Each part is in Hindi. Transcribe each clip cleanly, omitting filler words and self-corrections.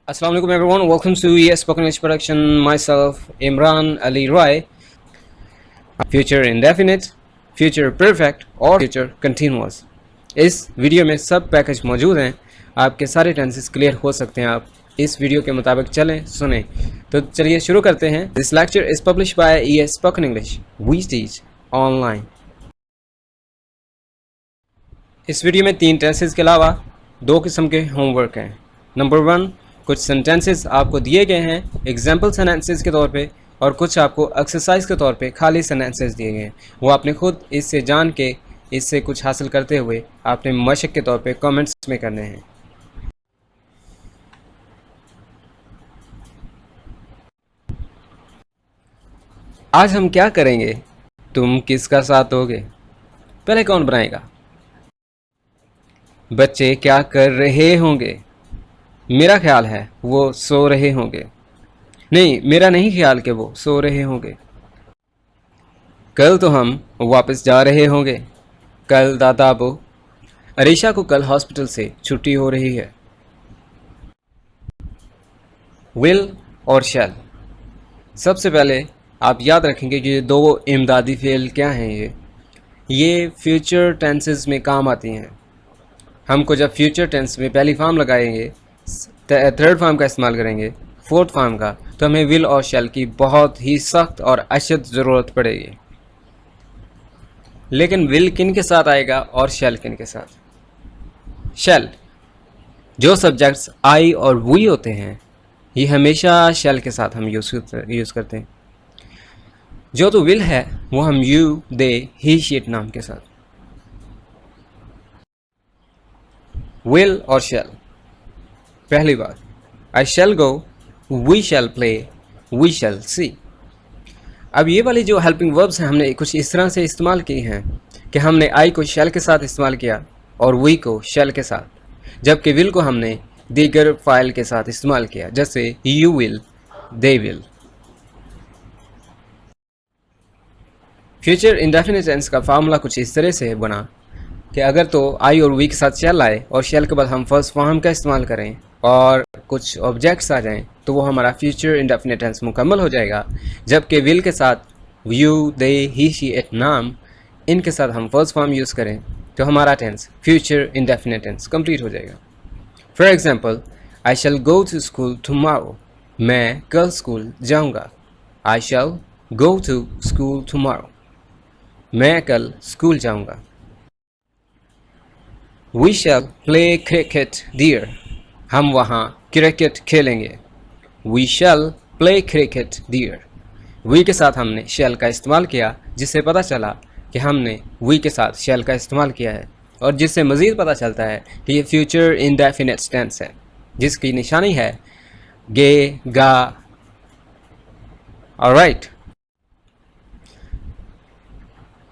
Assalamu alaikum everyone. Welcome to ES Spoken English Production. Myself Imran Ali Roy. Future indefinite, future perfect और future continuous. इस वीडियो में सब पैकेज मौजूद हैं. आपके सारे टेंसेस क्लियर हो सकते हैं. आप इस वीडियो के मुताबिक चलें सुने. तो चलिए शुरू करते हैं. This lecture is published by ES Spoken English. We teach online. इस वीडियो में 3 टेंसेस के अलावा 2 किस्म के होमवर्क हैं. नंबर 1, कुछ सेंटेंसेस आपको दिए गए हैं एग्जाम्पल सेंटेंसेस के तौर पे, और कुछ आपको एक्सरसाइज के तौर पे खाली सेंटेंसेस दिए गए हैं. वो आपने खुद इससे जान के इससे कुछ हासिल करते हुए आपने मशक के तौर पे कमेंट्स में करने हैं. आज हम क्या करेंगे? तुम किसका साथ दोगे? पहले कौन बनाएगा? बच्चे क्या कर रहे होंगे? मेरा ख्याल है वो सो रहे होंगे. नहीं, मेरा नहीं ख्याल कि वो सो रहे होंगे. कल तो हम वापस जा रहे होंगे. कल दादा अबू. अरीशा को कल हॉस्पिटल से छुट्टी हो रही है. विल और शैल. सबसे पहले आप याद रखेंगे कि ये 2 इमदादी फेल क्या हैं. ये फ्यूचर टेंसेस में काम आती हैं. हमको जब फ्यूचर टेंस में पहली फॉर्म लगाएंगे, थर्ड फॉर्म का इस्तेमाल करेंगे, फोर्थ फॉर्म का, तो हमें विल और शैल की बहुत ही सख्त और अशद ज़रूरत पड़ेगी. लेकिन विल किन के साथ आएगा और शैल किन के साथ? शैल, जो सब्जेक्ट्स आई और वी होते हैं ये हमेशा शैल के साथ हम यूज़ करते हैं. जो तो विल है वो हम यू, दे, ही, शीट नाम के साथ. विल और शैल. पहली बार, I shall go, we shall play, we shall see. अब ये वाली जो हेल्पिंग वर्ब्स हैं हमने कुछ इस तरह से इस्तेमाल की हैं कि हमने आई को शैल के साथ इस्तेमाल किया और वी को शैल के साथ, जबकि विल को हमने दीगर फाइल के साथ इस्तेमाल किया, जैसे you will, they will. Future indefinite tense का फार्मूला कुछ इस तरह से बना कि अगर तो आई और वी के साथ शैल आए और शैल के बाद हम फर्स्ट फॉर्म का इस्तेमाल करें और कुछ ऑब्जेक्ट्स आ जाएं तो वो हमारा फ्यूचर इंडेफिनिट टेंस मुकम्मल हो जाएगा. जबकि विल के साथ you, they, he, she, it नाम, इनके साथ हम फर्स्ट फॉर्म यूज़ करें तो हमारा tense future indefinite tense complete हो जाएगा. For example, I shall go to school tomorrow. मैं कल स्कूल जाऊंगा. I shall go to school tomorrow. मैं कल स्कूल जाऊंगा. We shall play cricket there. हम वहाँ क्रिकेट खेलेंगे. We shall play cricket there. वी के साथ हमने शैल का इस्तेमाल किया, जिससे पता चला कि हमने वी के साथ शैल का इस्तेमाल किया है, और जिससे मज़ीद पता चलता है कि ये फ्यूचर इंडेफिनिट टेंस है, जिसकी निशानी है गे, गा. ऑलराइट.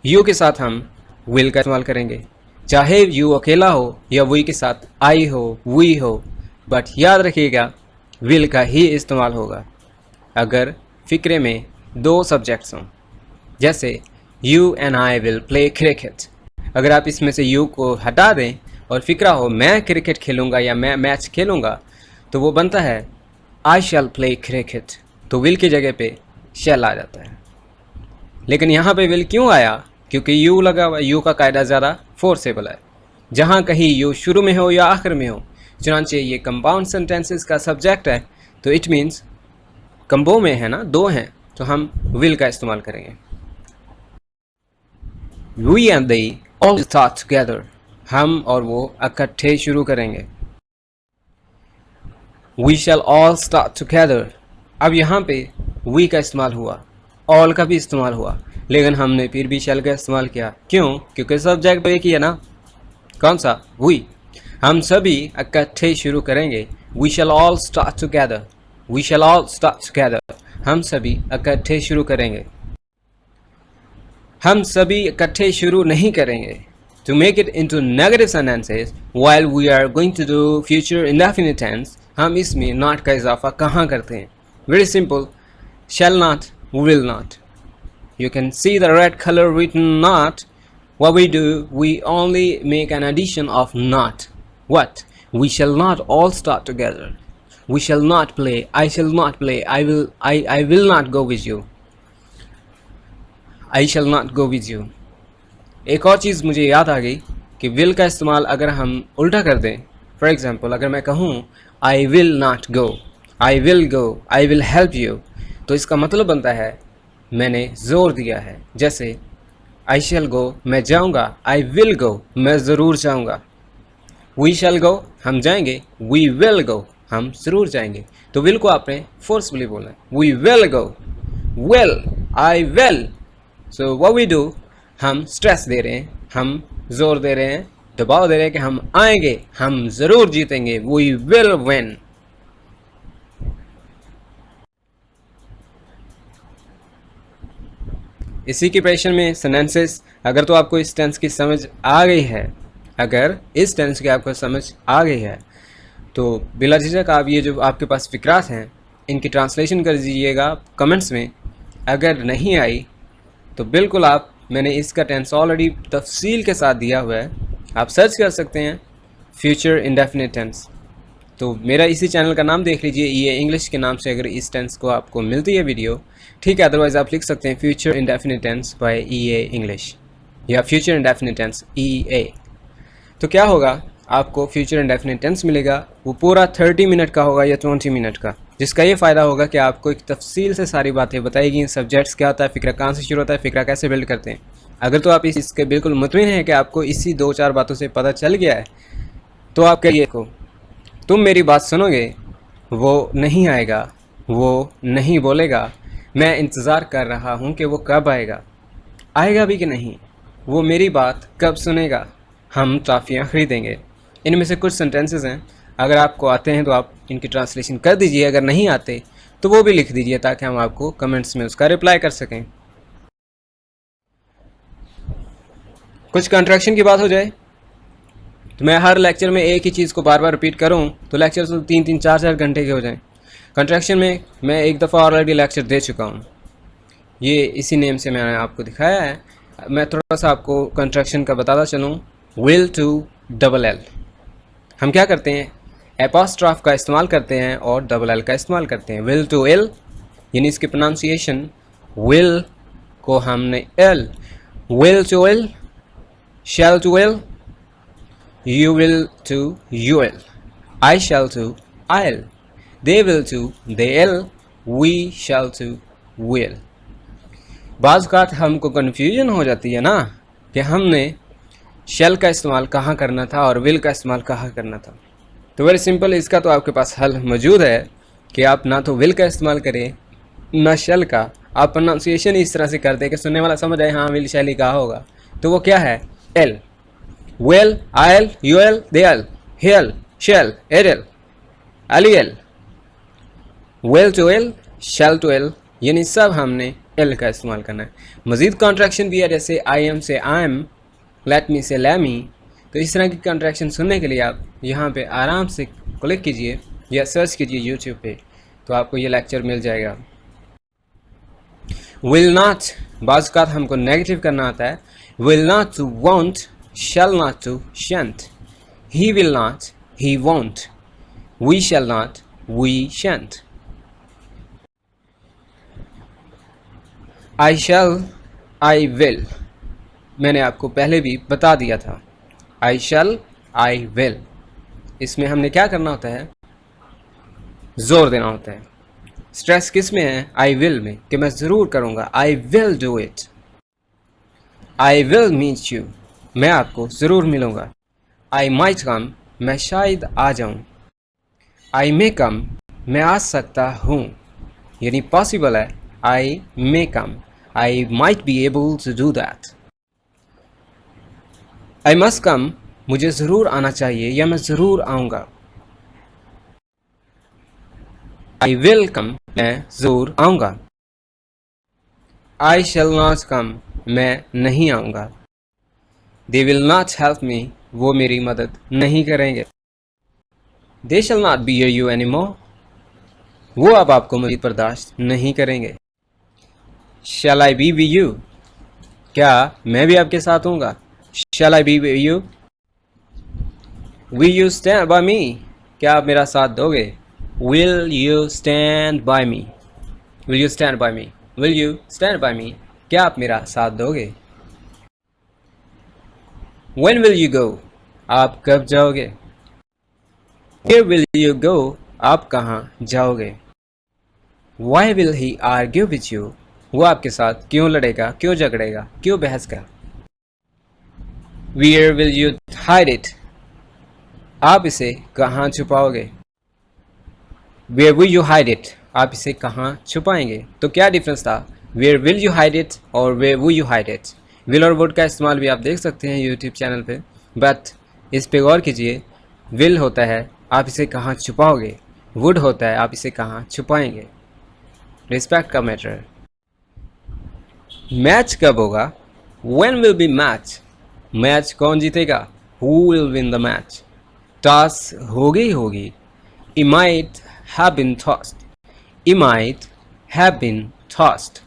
यू के साथ हम विल का इस्तेमाल करेंगे, चाहे यू अकेला हो या वी के साथ आई हो, वी हो, बट याद रखिएगा विल का ही इस्तेमाल होगा अगर फ़िक्रे में 2 सब्जेक्ट्स हों. जैसे you and I will play cricket. अगर आप इसमें से यू को हटा दें और फ़िक्रा हो मैं क्रिकेट खेलूँगा या मैं मैच खेलूँगा, तो वो बनता है आई शैल प्ले क्रिकेट. तो विल की जगह पे शैल आ जाता है. लेकिन यहाँ पे विल क्यों आया? क्योंकि यू लगा हुआ. यू का कायदा ज़्यादा फोर्सेबल है. जहाँ कहीं यू शुरू में हो या आखिर में हो, चुनांचे ये कंपाउंड सेंटेंसेस का सब्जेक्ट है, तो इट मीन्स कंबो में है ना, 2 हैं, तो हम विल का इस्तेमाल करेंगे. We and they all start together. हम और वो इकट्ठे शुरू करेंगे. We shall all start together. अब यहाँ पे वी का इस्तेमाल हुआ, ऑल का भी इस्तेमाल हुआ, लेकिन हमने फिर भी शैल का इस्तेमाल किया. क्यों? क्योंकि सब्जेक्ट एक ही है ना. कौन सा? वी. हम सभी इकट्ठे शुरू करेंगे. We shall all start together. We shall all start together. हम सभी इकट्ठे शुरू करेंगे. हम सभी इकट्ठे शुरू नहीं करेंगे. To make it into negative sentences while we are going to do future indefinite tense, हम इसमें not का इजाफा कहाँ करते हैं? Very simple. Shall not, will not. You can see the red color written not. What we do, we only make an addition of not. What? We shall not all start together. We shall not play. I shall not play. I will not go with you. I shall not go with you. एक और चीज़ मुझे याद आ गई कि will का इस्तेमाल अगर हम उल्टा कर दें, फॉर एग्जाम्पल अगर मैं कहूँ I will not go, I will go, I will help you, तो इसका मतलब बनता है मैंने ज़ोर दिया है। जैसे I shall go, मैं जाऊँगा, I will go, मैं ज़रूर जाऊँगा। We shall go, हम जाएंगे, we will go, हम ज़रूर जाएंगे। तो will को आपने फोर्सफुली बोलना है, we will go, will, I will। So what we do, हम स्ट्रेस दे रहे हैं, हम जोर दे रहे हैं, दबाव दे रहे हैं कि हम आएंगे, हम ज़रूर जीतेंगे, we will win। इसी की प्रेशन में सेंटेंसेस, अगर तो आपको इस टेंस की समझ आ गई है, अगर इस टेंस की आपको समझ आ गई है तो बिला झिझक आप ये जो आपके पास फिक्रात हैं इनकी ट्रांसलेशन कर दीजिएगा कमेंट्स में। अगर नहीं आई तो बिल्कुल आप, मैंने इसका टेंस ऑलरेडी तफसील के साथ दिया हुआ है, आप सर्च कर सकते हैं फ्यूचर इंडेफिनिट टेंस। तो मेरा इसी चैनल का नाम देख लीजिए, ये इंग्लिश के नाम से अगर इस टेंस को आपको मिलती है वीडियो, ठीक है। अदरवाइज़ आप लिख सकते हैं future indefinite tense by EA English या फ्यूचर इंडेफिनिट टेंस EA। तो क्या होगा, आपको फ्यूचर इंडेफिनिट टेंस मिलेगा, वो पूरा 30 मिनट का होगा या 20 मिनट का, जिसका ये फ़ायदा होगा कि आपको एक तफसील से सारी बातें बताएगी, सब्जेक्ट्स क्या होता है, फ़िक्रा कहाँ से शुरू होता है, फ़िक्रा कैसे बिल्ड करते हैं। अगर तो आप इसके बिल्कुल मुतमिन हैं कि आपको इसी 2-4 बातों से पता चल गया है, तो आप कहिए को तुम मेरी बात सुनोगे, वो नहीं आएगा, वो नहीं बोलेगा, मैं इंतज़ार कर रहा हूँ कि वो कब आएगा, आएगा भी कि नहीं, वो मेरी बात कब सुनेगा, हम टॉफ़ियाँ ख़रीदेंगे। इनमें से कुछ सेंटेंसेस हैं, अगर आपको आते हैं तो आप इनकी ट्रांसलेशन कर दीजिए, अगर नहीं आते तो वो भी लिख दीजिए ताकि हम आपको कमेंट्स में उसका रिप्लाई कर सकें। कुछ कंट्रैक्शन की बात हो जाए तो मैं हर लेक्चर में एक ही चीज़ को बार बार रिपीट करूं तो लेक्चर तो 3-3, 4-4 घंटे के हो जाएं। कंट्रैक्शन में मैं एक दफ़ा ऑलरेडी लेक्चर दे चुका हूं, ये इसी नेम से मैंने आपको दिखाया है। मैं थोड़ा सा आपको कंट्रैक्शन का बताता चलूँ। will to double L, हम क्या करते हैं, एपोस्ट्रॉफ का इस्तेमाल करते हैं और डबल एल का इस्तेमाल करते हैं। will to L यानी इसकी प्रोनाउंसिएशन will को हमने L, will to L, shall to L, you will to UL, I shall to I'll, they will to they'll, we shall to will। बाज़ औक़ात हमको कन्फ्यूजन हो जाती है ना कि हमने shall का इस्तेमाल कहाँ करना था और will का इस्तेमाल कहाँ करना था। तो वेरी सिंपल, इसका तो आपके पास हल मौजूद है कि आप ना तो will का इस्तेमाल करें ना shall का, आप प्रोनाउंसिएशन इस तरह से कर दें कि सुनने वाला समझ आए हाँ will shall ही कहा होगा। तो वो क्या है, L, will, I'll, you'll, they'll, he'll, shall, it'll, I'll, will to L, shall to L, यानी सब हमने L का इस्तेमाल करना है। मज़ीद कॉन्ट्रैक्शन भी है, जैसे I am से I am, let me से let me। तो इस तरह की कॉन्ट्रैक्शन सुनने के लिए आप यहाँ पे आराम से क्लिक कीजिए या सर्च कीजिए यूट्यूब पे, तो आपको ये लेक्चर मिल जाएगा। will not, बाज़ औक़ात हमको नेगेटिव करना आता है, will not to won't, shall not to shan't, he will not, he won't, we shall not, we shan't। I shall, I will, मैंने आपको पहले भी बता दिया था। I shall, I will, इसमें हमने क्या करना होता है, जोर देना होता है। स्ट्रेस किस में है, I will में, कि मैं ज़रूर करूँगा, I will do it। I will meet you, मैं आपको ज़रूर मिलूँगा। I might come, मैं शायद आ जाऊँ। I may come, मैं आ सकता हूँ, यानी पॉसिबल है, I may come, I might be able to do that। I must come, मुझे ज़रूर आना चाहिए या मैं ज़रूर आऊँगा। I will come, मैं ज़रूर आऊँगा। I shall not come, मैं नहीं आऊँगा। They will not help me, वो मेरी मदद नहीं करेंगे। They shall not be you anymore, वो अब आपको मज़ीद बर्दाश्त नहीं करेंगे। Shall I be with you, क्या मैं भी आपके साथ हूँगा। Shall I be with you, will you stand by me, क्या आप मेरा साथ दोगे। Will you stand by me? Will you stand by me? Will you stand by me? क्या आप मेरा साथ दोगे? When will you go? आप कब जाओगे? Where will you go? आप कहाँ जाओगे? Why will he argue with you? वो आपके साथ क्यों लड़ेगा, क्यों झगड़ेगा, क्यों बहस करेगा? Where will you hide it? आप इसे कहाँ छुपाओगे? Where will you hide it? आप इसे कहाँ छुपाएंगे? तो क्या डिफरेंस था Where will you hide it और Where will you hide it? will और would का इस्तेमाल भी आप देख सकते हैं YouTube चैनल पे, बट इस पे गौर कीजिए। will होता है आप इसे कहाँ छुपाओगे, would होता है आप इसे कहाँ छुपाएंगे। रिस्पेक्ट का मैटर है। मैच कब होगा? When will be match? Match कौन जीतेगा? Who will win the match? Toss होगी ही होगी। It might have been tossed. It might have been tossed.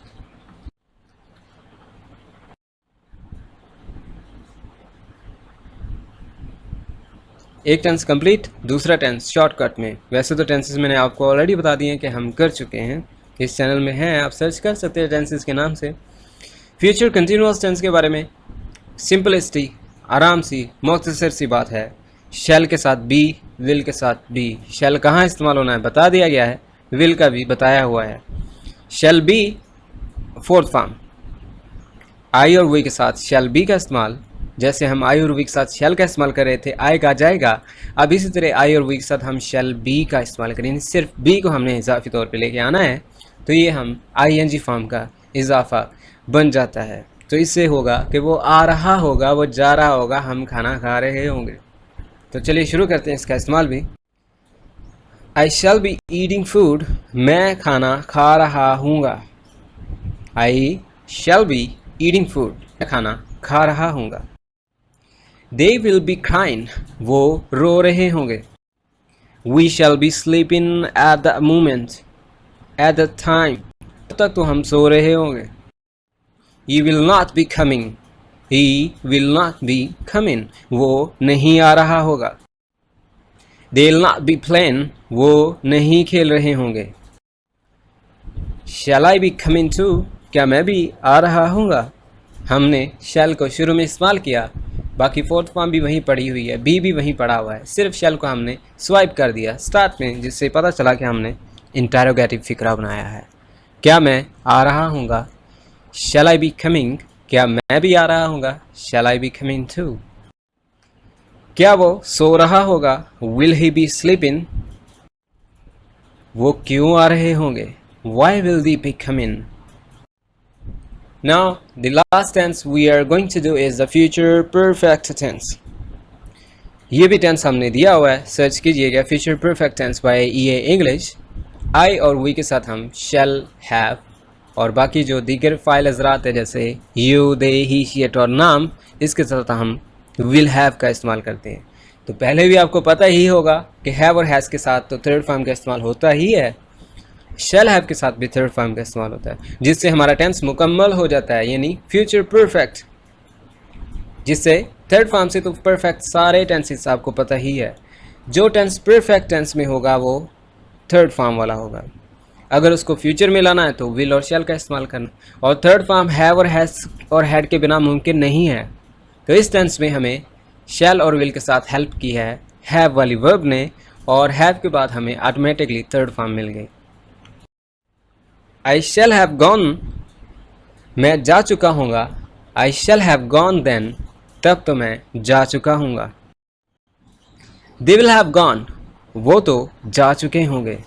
एक टेंस कंप्लीट, दूसरा टेंस शॉर्टकट में। वैसे तो टेंसेस मैंने आपको ऑलरेडी बता दिए हैं कि हम कर चुके हैं, इस चैनल में हैं, आप सर्च कर सकते हैं टेंसेस के नाम से। फ्यूचर कंटिन्यूअस टेंस के बारे में सिंपलिसिटी, आराम सी मुख्तसर सी बात है। शैल के साथ बी, विल के साथ बी। शैल कहाँ इस्तेमाल होना है बता दिया गया है, विल का भी बताया हुआ है। शैल बी फोर्थ फॉर्म, आई और वी के साथ शैल बी का इस्तेमाल, जैसे हम आई और वी के साथ शैल का इस्तेमाल कर रहे थे, आएगा जाएगा, अब इसी तरह आई और वी के साथ हम शैल बी का इस्तेमाल करेंगे। सिर्फ बी को हमने इजाफी तौर पे लेके आना है, तो ये हम आई एन जी फॉर्म का इजाफा बन जाता है। तो इससे होगा कि वो आ रहा होगा, वो जा रहा होगा, हम खाना खा रहे होंगे। तो चलिए शुरू करते हैं इसका इस्तेमाल भी। I shall be eating food, मैं खाना खा रहा हूँगा। I shall be eating food, मैं खाना खा रहा हूँगा। दे विल बी क्राइंग, वो रो रहे होंगे। We shall be sleeping at the moment, at the time, तब तक तो हम सो रहे होंगे। He will not be coming. He will not be coming. वो नहीं आ रहा होगा। They will not be playing. वो नहीं खेल रहे होंगे। Shall I be coming too? क्या मैं भी आ रहा हूँगा? हमने shall को शुरू में इस्तेमाल किया, बाकी फोर्थ फॉर्म भी वहीं पड़ी हुई है, बी भी वहीं पड़ा हुआ है, सिर्फ shall को हमने स्वाइप कर दिया स्टार्ट में, जिससे पता चला कि हमने इंटरोगेटिव फिक्रा बनाया है। क्या मैं आ रहा हूँगा? Shall I be coming? क्या मैं भी आ रहा हूँगा? Shall I be coming too? क्या वो सो रहा होगा? Will he be sleeping? वो क्यों आ रहे होंगे? Why will they be coming? Now, the last tense we are going to do is the future perfect tense. ये भी टेंस हमने दिया हुआ है, सर्च कीजिएगा future perfect tense by EA English। I और we के साथ हम shall, have और बाकी जो दीगर फाइल हज़रात है जैसे you, they, he, she, it और नाम, इसके साथ हम विल हैव का इस्तेमाल करते हैं। तो पहले भी आपको पता ही होगा कि हैव और हैज़ के साथ तो थर्ड फॉर्म का इस्तेमाल होता ही है, शैल हैव के साथ भी थर्ड फॉर्म का इस्तेमाल होता है, जिससे हमारा टेंस मुकम्मल हो जाता है, यानी फ्यूचर परफेक्ट। जिससे थर्ड फॉर्म से तो परफेक्ट सारे टेंसेस आपको पता ही है। जो टेंस परफेक्ट टेंस में होगा वो थर्ड फॉर्म वाला होगा। अगर उसको फ्यूचर में लाना है तो विल और शैल का इस्तेमाल करना, और थर्ड फॉर्म हैव और हैज़ और हैड के बिना मुमकिन नहीं है। तो इस टेंस में हमें शैल और विल के साथ हेल्प की है हैव वाली वर्ब ने, और हैव के बाद हमें ऑटोमेटिकली थर्ड फॉर्म मिल गई। आई शैल हैव गॉन, मैं जा चुका हूँगा। I shall have gone then, तब तो मैं जा चुका हूँगा। दे विल हैव गॉन, वो तो जा चुके होंगे।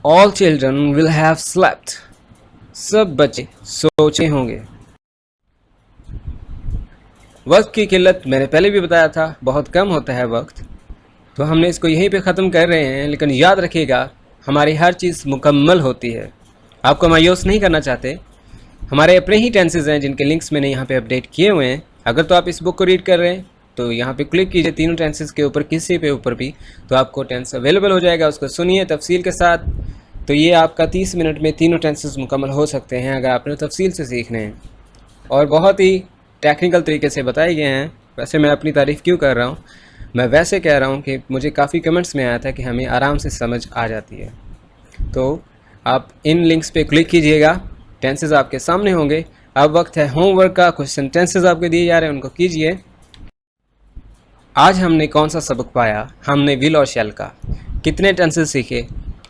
All children will have slept, सब बच्चे सोचे होंगे। वक्त की किल्लत मैंने पहले भी बताया था, बहुत कम होता है वक्त, तो हमने इसको यहीं पे ख़त्म कर रहे हैं। लेकिन याद रखिएगा हमारी हर चीज़ मुकम्मल होती है, आपको मायूस नहीं करना चाहते। हमारे अपने ही टेंसेज हैं जिनके लिंक्स मैंने यहाँ पे अपडेट किए हुए हैं। अगर तो आप इस बुक को रीड कर रहे हैं तो यहाँ पे क्लिक कीजिए तीनों टेंसेस के ऊपर, किसी पे ऊपर भी, तो आपको टेंस अवेलेबल हो जाएगा। उसको सुनिए तफसील के साथ, तो ये आपका 30 मिनट में तीनों टेंसेस मुकम्मल हो सकते हैं अगर आपने तफसील से सीखने हैं, और बहुत ही टेक्निकल तरीके से बताए गए हैं। वैसे मैं अपनी तारीफ़ क्यों कर रहा हूँ, मैं वैसे कह रहा हूँ कि मुझे काफ़ी कमेंट्स में आया था कि हमें आराम से समझ आ जाती है। तो आप इन लिंक्स पे क्लिक कीजिएगा, टेंसेस आपके सामने होंगे। अब वक्त है होमवर्क का। क्वेश्चन टेंसेस आपको दिए जा रहे हैं, उनको कीजिए। आज हमने कौन सा सबक पाया? हमने विल और शैल का। कितने टेंसेस सीखे?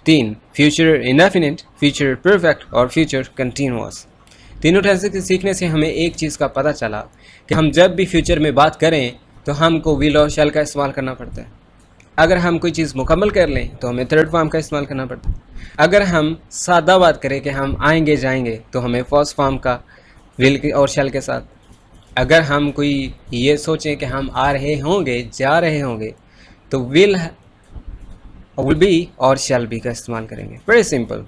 3, फ्यूचर इंडेफिनिट, फ्यूचर परफेक्ट और फ्यूचर कंटिन्यूअस। तीनों टेंसेस सीखने से हमें एक चीज़ का पता चला कि हम जब भी फ्यूचर में बात करें तो हमको विल और शैल का इस्तेमाल करना पड़ता है। अगर हम कोई चीज़ मुकम्मल कर लें तो हमें थर्ड फॉर्म का इस्तेमाल करना पड़ता है। अगर हम सादा बात करें कि हम आएंगे जाएंगे तो हमें फर्स्ट फॉर्म का विल और शैल के साथ। अगर हम कोई ये सोचें कि हम आ रहे होंगे, जा रहे होंगे, तो विल बी और शैल बी का इस्तेमाल करेंगे। Very simple.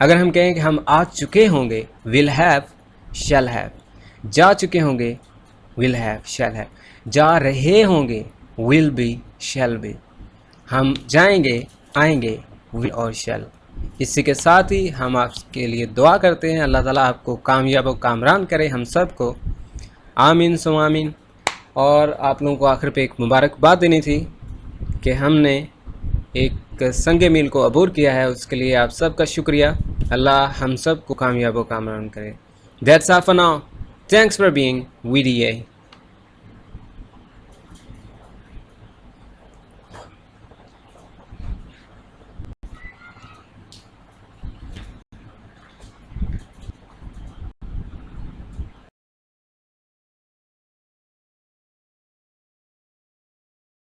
अगर हम कहें कि हम आ चुके होंगे, विल हैव, शैल हैव। जा चुके होंगे, विल हैव, शैल हैव। जा रहे होंगे, विल बी, शैल बी। हम जाएंगे, आएंगे, विल और शैल। इसी के साथ ही हम आपके लिए दुआ करते हैं, अल्लाह ताला आपको कामयाब और कामरान करे, हम सब को। आमीन सुम आमीन। और आप लोगों को आखिर पे एक मुबारकबाद देनी थी कि हमने एक संगे मील को अबूर किया है, उसके लिए आप सबका शुक्रिया। अल्लाह हम सब को कामयाब और कामरान करे। That's all for now. Thanks for being video.